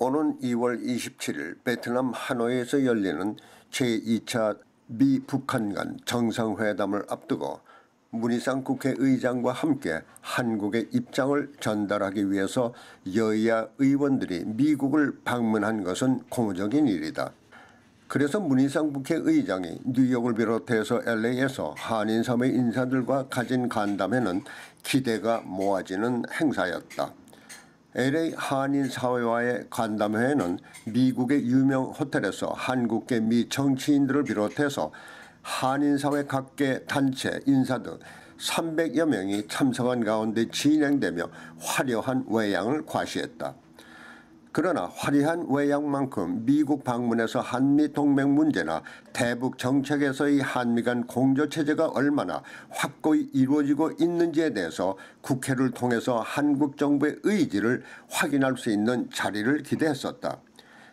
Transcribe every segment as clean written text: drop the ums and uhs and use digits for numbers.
오는 2월 27일 베트남 하노이에서 열리는 제2차 미-북한 간 정상회담을 앞두고 문희상 국회의장과 함께 한국의 입장을 전달하기 위해서 여야 의원들이 미국을 방문한 것은 고무적인 일이다. 그래서 문희상 국회의장이 뉴욕을 비롯해서 LA에서 한인사회 인사들과 가진 간담회는 기대가 모아지는 행사였다. LA 한인사회와의 간담회에는 미국의 유명 호텔에서 한국계 미 정치인들을 비롯해서 한인사회 각계 단체 인사 등 300여 명이 참석한 가운데 진행되며 화려한 외양을 과시했다. 그러나 화려한 외양만큼 미국 방문에서 한미동맹 문제나 대북 정책에서의 한미 간 공조체제가 얼마나 확고히 이루어지고 있는지에 대해서 국회를 통해서 한국 정부의 의지를 확인할 수 있는 자리를 기대했었다.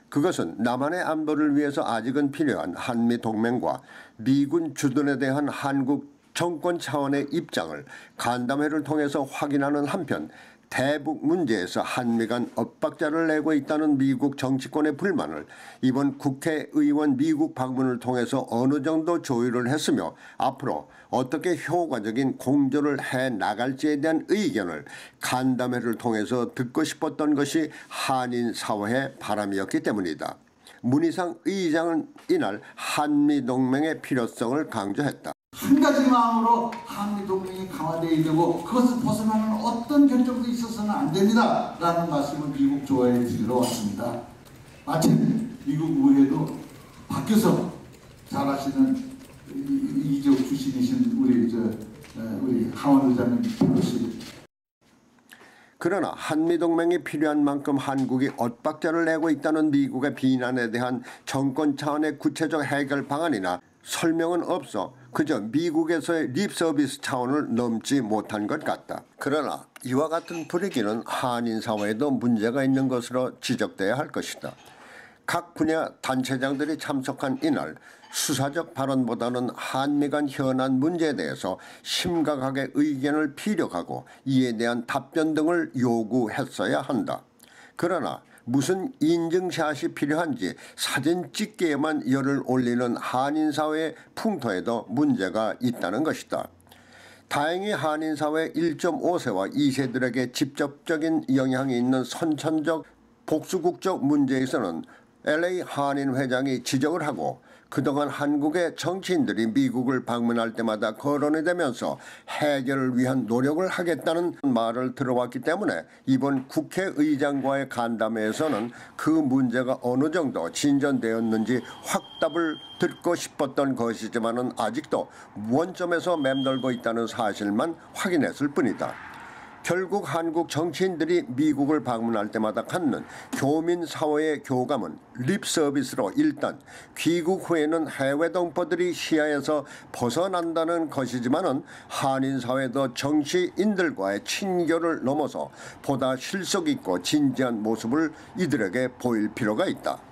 그것은 남한의 안보를 위해서 아직은 필요한 한미동맹과 미군 주둔에 대한 한국 정권 차원의 입장을 간담회를 통해서 확인하는 한편 대북 문제에서 한미 간 엇박자를 내고 있다는 미국 정치권의 불만을 이번 국회의원 미국 방문을 통해서 어느 정도 조율을 했으며 앞으로 어떻게 효과적인 공조를 해나갈지에 대한 의견을 간담회를 통해서 듣고 싶었던 것이 한인사회의 바람이었기 때문이다. 문희상 의장은 이날 한미동맹의 필요성을 강조했다. 한 가지 마음으로 한미동맹이 강화되어야 되고 그것을 벗어나는 어떤 결정도 있어서는 안 됩니다. 라는 말씀을 미국 조화에 드리러 왔습니다. 마침 미국 의회도 바뀌어서 잘하시는 이쪽 출신이신 우리 하원 의장님 펠로시. 그러나 한미동맹이 필요한 만큼 한국이 엇박자를 내고 있다는 미국의 비난에 대한 정권 차원의 구체적 해결 방안이나 설명은 없어 그저 미국에서의 립서비스 차원을 넘지 못한 것 같다. 그러나 이와 같은 분위기는 한인사회에도 문제가 있는 것으로 지적돼야 할 것이다. 각 분야 단체장들이 참석한 이날 수사적 발언보다는 한미 간 현안 문제에 대해서 심각하게 의견을 피력하고 이에 대한 답변 등을 요구했어야 한다. 그러나 무슨 인증샷이 필요한지 사진 찍기에만 열을 올리는 한인사회의 풍토에도 문제가 있다는 것이다. 다행히 한인사회 1.5세와 2세들에게 직접적인 영향이 있는 선천적 복수국적 문제에서는 LA 한인회장이 지적을 하고 그동안 한국의 정치인들이 미국을 방문할 때마다 거론이 되면서 해결을 위한 노력을 하겠다는 말을 들어왔기 때문에 이번 국회의장과의 간담회에서는 그 문제가 어느 정도 진전되었는지 확답을 듣고 싶었던 것이지만은 아직도 원점에서 맴돌고 있다는 사실만 확인했을 뿐이다. 결국 한국 정치인들이 미국을 방문할 때마다 갖는 교민사회의 교감은 립서비스로 일단 귀국 후에는 해외 동포들이 시야에서 벗어난다는 것이지만은 한인사회도 정치인들과의 친교를 넘어서 보다 실속 있고 진지한 모습을 이들에게 보일 필요가 있다.